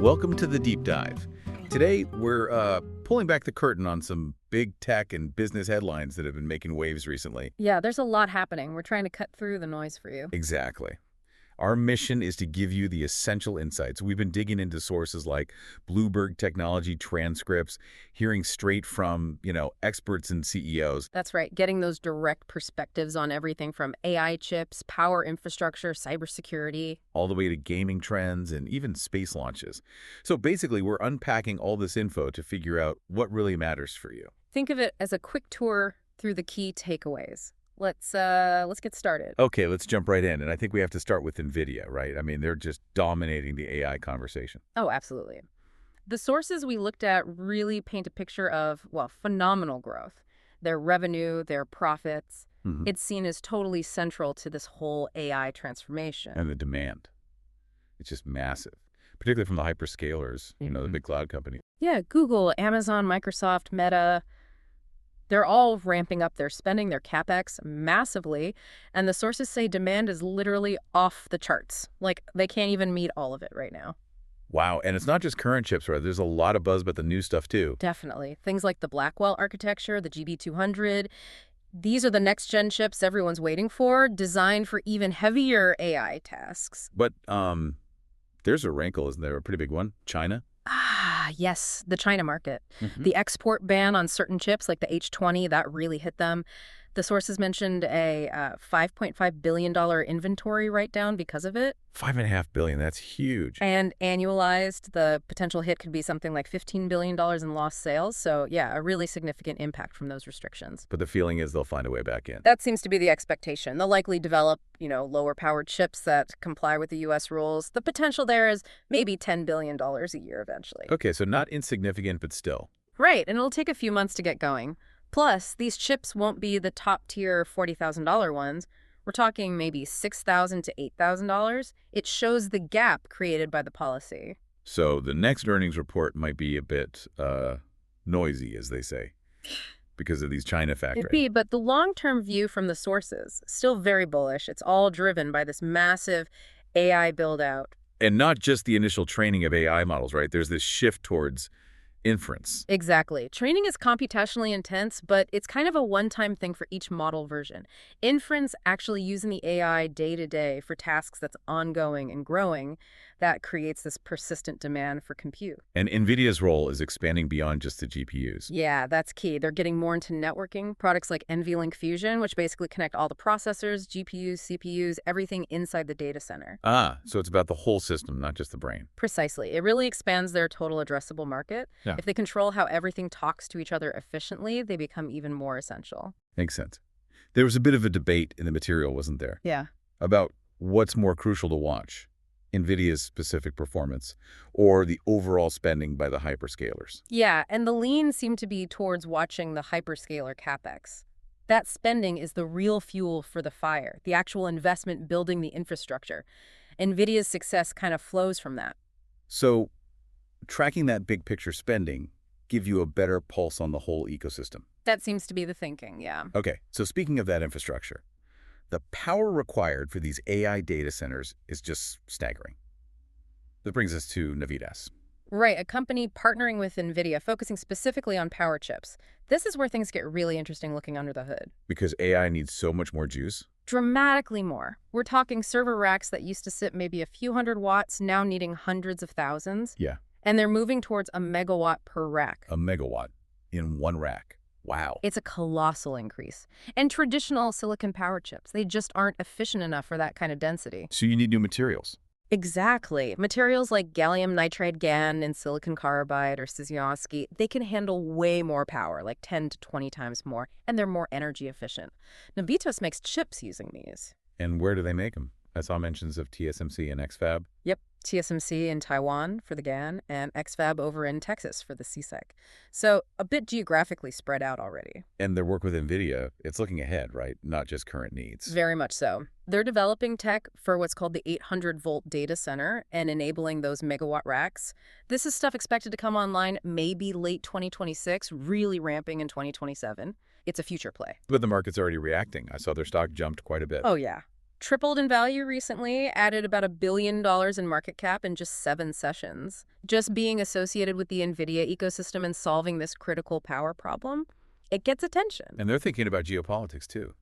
Welcome to the Deep Dive. Today, we're pulling back the curtain on some big tech and business headlines that have been making waves recently. Yeah, there's a lot happening. We're trying to cut through the noise for you. Exactly. Our mission is to give you the essential insights. We've been digging into sources like Bloomberg technology transcripts, hearing straight from, experts and CEOs. That's right, getting those direct perspectives on everything from AI chips, power infrastructure, cybersecurity. All the way to gaming trends and even space launches. So basically, we're unpacking all this info to figure out what really matters for you. Think of it as a quick tour through the key takeaways. Let's get started. Okay, let's jump right in. And I think we have to start with NVIDIA, right? I mean, they're just dominating the AI conversation. Oh, absolutely. The sources we looked at really paint a picture of, phenomenal growth. Their revenue, their profits. It's seen as totally central to this whole AI transformation. And the demand. It's just massive, particularly from the hyperscalers, the big cloud companies. Yeah, Google, Amazon, Microsoft, Meta. They're all ramping up their spending, their CapEx, massively, and the sources say demand is literally off the charts. Like, they can't even meet all of it right now. Wow, and it's not just current chips, right? There's a lot of buzz about the new stuff, too. Definitely. Things like the Blackwell architecture, the GB200, these are the next-gen chips everyone's waiting for, designed for even heavier AI tasks. But there's a wrinkle, isn't there? A pretty big one. China? Yes, the China market. The export ban on certain chips like the H20, that really hit them. The sources mentioned a $5.5 billion inventory write-down because of it. $5.5 billion, that's huge. And annualized, the potential hit could be something like $15 billion in lost sales. So, yeah, a really significant impact from those restrictions. But the feeling is they'll find a way back in. That seems to be the expectation. They'll likely develop, lower-powered chips that comply with the U.S. rules. The potential there is maybe $10 billion a year eventually. Okay, so not insignificant, but still. Right, and it'll take a few months to get going. Plus, these chips won't be the top-tier $40,000 ones. We're talking maybe $6,000 to $8,000. It shows the gap created by the policy. So the next earnings report might be a bit noisy, as they say, because of these China factors. It'd be, but the long-term view from the sources, still very bullish. It's all driven by this massive AI build-out. And not just the initial training of AI models, right? There's this shift towards inference. Exactly. Training is computationally intense, but it's kind of a one-time thing for each model version. Inference, actually using the AI day-to-day for tasks that's ongoing and growing, that creates this persistent demand for compute. And NVIDIA's role is expanding beyond just the GPUs. Yeah, that's key. They're getting more into networking. Products like NVLink Fusion, which basically connect all the processors, GPUs, CPUs, everything inside the data center. So it's about the whole system, not just the brain. Precisely. It really expands their total addressable market. Yeah. If they control how everything talks to each other efficiently, they become even more essential. Makes sense. There was a bit of a debate in the material, wasn't there? Yeah. About what's more crucial to watch. NVIDIA's specific performance or the overall spending by the hyperscalers. Yeah, and the lean seemed to be towards watching the hyperscaler CapEx. That spending is the real fuel for the fire, the actual investment building the infrastructure. NVIDIA's success kind of flows from that. So tracking that big picture spending give you a better pulse on the whole ecosystem. That seems to be the thinking, yeah. Okay, so speaking of that infrastructure, the power required for these AI data centers is just staggering. That brings us to Navitas. Right, a company partnering with NVIDIA, focusing specifically on power chips. This is where things get really interesting looking under the hood. Because AI needs so much more juice? Dramatically more. We're talking server racks that used to sit maybe a few hundred watts, now needing hundreds of thousands. Yeah. And they're moving towards a megawatt per rack. A megawatt in one rack. Wow. It's a colossal increase. And traditional silicon power chips, they just aren't efficient enough for that kind of density. So you need new materials. Exactly. Materials like gallium nitride GaN and silicon carbide or Szykowski, they can handle way more power, like 10 to 20 times more, and they're more energy efficient. Navitas makes chips using these. And where do they make them? I saw mentions of TSMC and XFAB. Yep. TSMC in Taiwan for the GaN, and XFAB over in Texas for the CSEC. So a bit geographically spread out already. And their work with NVIDIA, it's looking ahead, right? Not just current needs. Very much so. They're developing tech for what's called the 800-volt data center and enabling those megawatt racks. This is stuff expected to come online maybe late 2026, really ramping in 2027. It's a future play. But the market's already reacting. I saw their stock jumped quite a bit. Oh, yeah. Tripled in value recently, added about $1 billion in market cap in just 7 sessions. Just being associated with the NVIDIA ecosystem and solving this critical power problem, it gets attention. And they're thinking about geopolitics, too.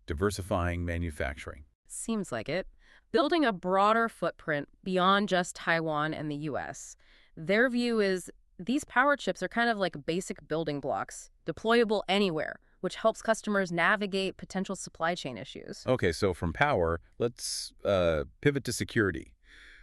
Diversifying manufacturing. Seems like it. Building a broader footprint beyond just Taiwan and the US. Their view is these power chips are kind of like basic building blocks, deployable anywhere, which helps customers navigate potential supply chain issues. Okay, so from power, let's pivot to security.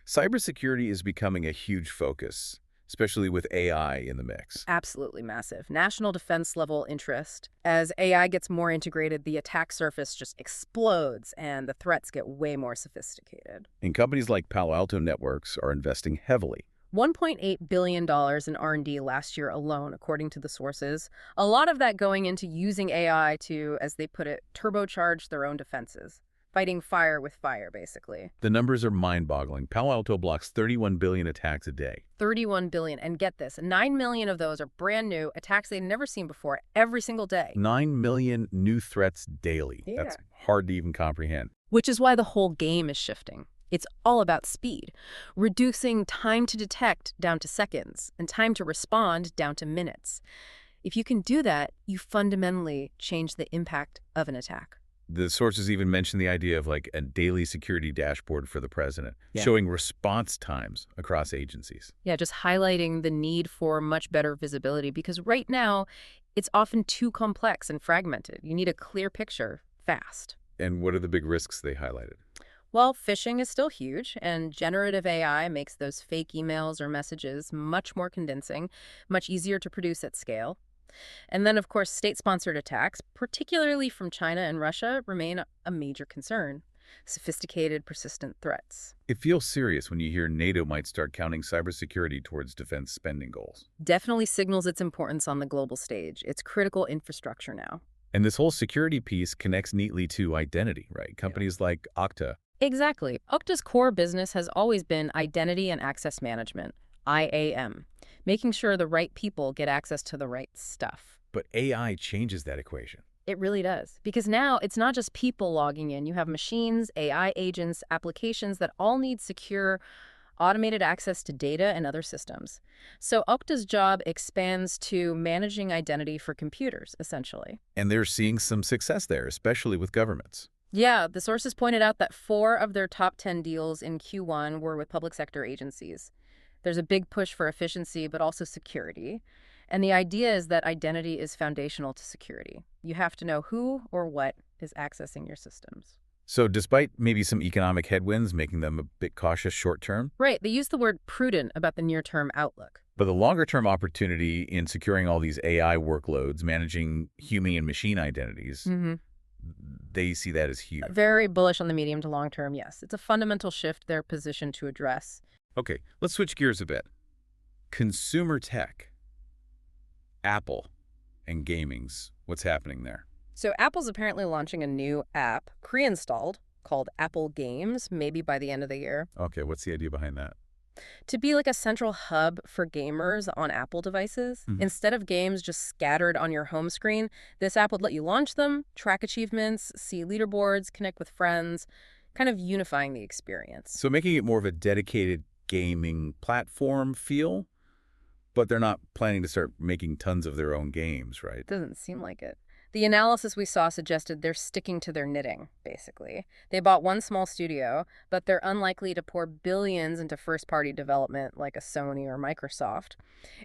Cybersecurity is becoming a huge focus, especially with AI in the mix. Absolutely massive. National defense level interest. As AI gets more integrated, the attack surface just explodes and the threats get way more sophisticated. And companies like Palo Alto Networks are investing heavily. $1.8 billion in R&D last year alone, according to the sources. A lot of that going into using AI to, as they put it, turbocharge their own defenses. Fighting fire with fire, basically. The numbers are mind-boggling. Palo Alto blocks 31 billion attacks a day. 31 billion. And get this, 9 million of those are brand new attacks they've never seen before every single day. 9 million new threats daily. Yeah. That's hard to even comprehend. Which is why the whole game is shifting. It's all about speed, reducing time to detect down to seconds and time to respond down to minutes. If you can do that, you fundamentally change the impact of an attack. The sources even mention the idea of like a daily security dashboard for the president, showing response times across agencies. Yeah, just highlighting the need for much better visibility because right now it's often too complex and fragmented. You need a clear picture fast. And what are the big risks they highlighted? Well, phishing is still huge, and generative AI makes those fake emails or messages much more convincing, much easier to produce at scale. And then, of course, state-sponsored attacks, particularly from China and Russia, remain a major concern. Sophisticated, persistent threats. It feels serious when you hear NATO might start counting cybersecurity towards defense spending goals. Definitely signals its importance on the global stage. It's critical infrastructure now. And this whole security piece connects neatly to identity, right? Companies like Okta. Exactly. Okta's core business has always been identity and access management, IAM, making sure the right people get access to the right stuff. But AI changes that equation. It really does. Because now it's not just people logging in. You have machines, AI agents, applications that all need secure, automated access to data and other systems. So Okta's job expands to managing identity for computers, essentially. And they're seeing some success there, especially with governments. Yeah, the sources pointed out that 4 of their top 10 deals in Q1 were with public sector agencies. There's a big push for efficiency, but also security. And the idea is that identity is foundational to security. You have to know who or what is accessing your systems. So despite maybe some economic headwinds making them a bit cautious short term. Right, they use the word prudent about the near-term outlook. But the longer-term opportunity in securing all these AI workloads, managing human and machine identities, they see that as huge. Very bullish on the medium to long term, yes. It's a fundamental shift they're positioned to address. Okay, let's switch gears a bit. Consumer tech, Apple, and gaming's. What's happening there? So Apple's apparently launching a new app, pre-installed, called Apple Games, maybe by the end of the year. Okay, what's the idea behind that? To be like a central hub for gamers on Apple devices. Instead of games just scattered on your home screen, this app would let you launch them, track achievements, see leaderboards, connect with friends, kind of unifying the experience. So making it more of a dedicated gaming platform feel, but they're not planning to start making tons of their own games, right? Doesn't seem like it. The analysis we saw suggested they're sticking to their knitting, basically. They bought one small studio, but they're unlikely to pour billions into first-party development like a Sony or Microsoft.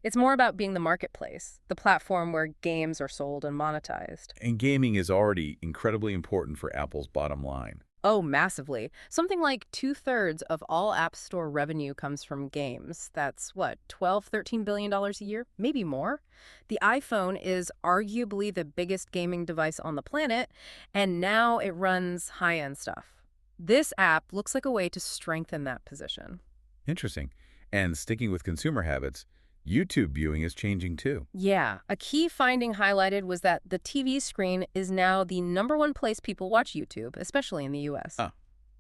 It's more about being the marketplace, the platform where games are sold and monetized. And gaming is already incredibly important for Apple's bottom line. Oh, massively. Something like 2/3 of all App Store revenue comes from games. That's what, $12–13 billion a year? Maybe more. The iPhone is arguably the biggest gaming device on the planet, and now it runs high-end stuff. This app looks like a way to strengthen that position. Interesting. And sticking with consumer habits, YouTube viewing is changing too. Yeah, a key finding highlighted was that the TV screen is now the #1 place people watch YouTube, especially in the US. Ah.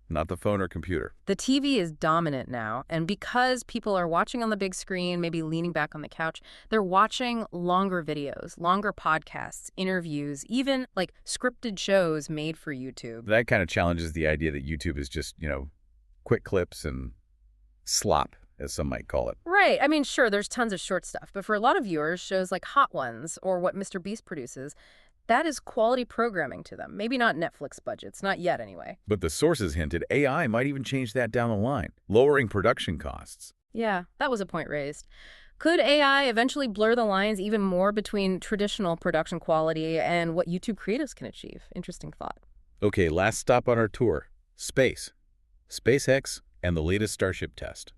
not the phone or computer. The TV is dominant now, and because people are watching on the big screen, maybe leaning back on the couch, they're watching longer videos, longer podcasts, interviews, even like scripted shows made for YouTube. That kind of challenges the idea that YouTube is just, quick clips and slop, as some might call it. Right. I mean, sure, there's tons of short stuff, but for a lot of viewers, shows like Hot Ones or what Mr. Beast produces, that is quality programming to them. Maybe not Netflix budgets, not yet anyway. But the sources hinted AI might even change that down the line, lowering production costs. Yeah, that was a point raised. Could AI eventually blur the lines even more between traditional production quality and what YouTube creatives can achieve? Interesting thought. Okay, last stop on our tour. Space. SpaceX and the latest Starship test.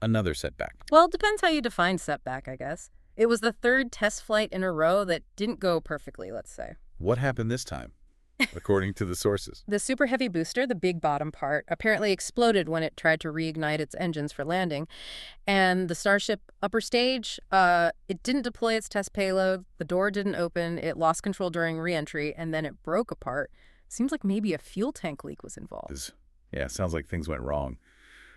Another setback. Well, it depends how you define setback, I guess. It was the third test flight in a row that didn't go perfectly, let's say. What happened this time, according to the sources? The Super Heavy booster, the big bottom part, apparently exploded when it tried to reignite its engines for landing. And the Starship upper stage, it didn't deploy its test payload, the door didn't open, it lost control during re-entry, and then it broke apart. Seems like maybe a fuel tank leak was involved. Yeah, sounds like things went wrong.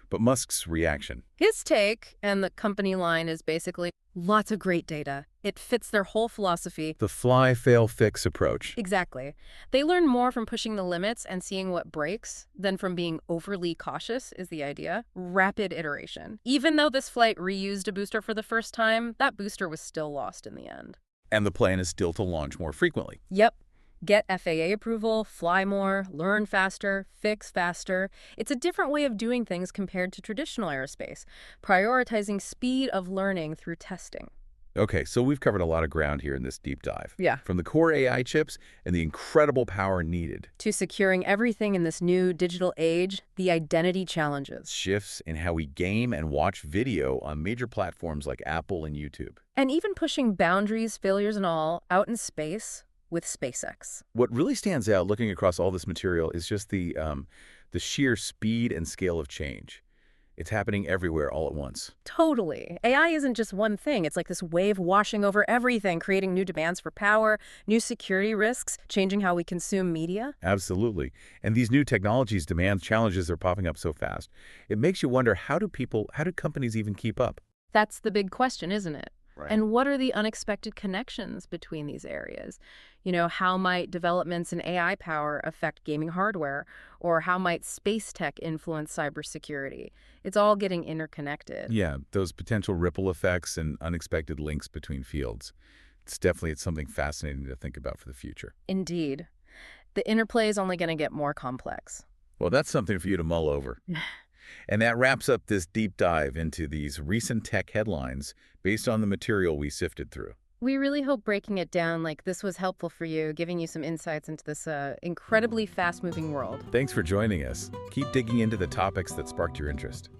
But Musk's reaction? His take, and the company line, is basically lots of great data. It fits their whole philosophy. The fly, fail, fix approach. Exactly. They learn more from pushing the limits and seeing what breaks than from being overly cautious, is the idea. Rapid iteration. Even though this flight reused a booster for the first time, that booster was still lost in the end. And the plan is still to launch more frequently. Yep. Get FAA approval, fly more, learn faster, fix faster. It's a different way of doing things compared to traditional aerospace, prioritizing speed of learning through testing. Okay, so we've covered a lot of ground here in this deep dive. Yeah. From the core AI chips and the incredible power needed, to securing everything in this new digital age, the identity challenges. Shifts in how we game and watch video on major platforms like Apple and YouTube. And even pushing boundaries, failures and all, out in space with SpaceX. What really stands out looking across all this material is just the sheer speed and scale of change. It's happening everywhere all at once. Totally. AI isn't just one thing. It's like this wave washing over everything, creating new demands for power, new security risks, changing how we consume media. Absolutely. And these new technologies demand challenges are popping up so fast. It makes you wonder, how do companies even keep up? That's the big question, isn't it? Right. And what are the unexpected connections between these areas? How might developments in AI power affect gaming hardware? Or how might space tech influence cybersecurity? It's all getting interconnected. Yeah, those potential ripple effects and unexpected links between fields. It's something fascinating to think about for the future. Indeed. The interplay is only going to get more complex. Well, that's something for you to mull over. And that wraps up this deep dive into these recent tech headlines based on the material we sifted through. We really hope breaking it down like this was helpful for you, giving you some insights into this incredibly fast-moving world. Thanks for joining us. Keep digging into the topics that sparked your interest.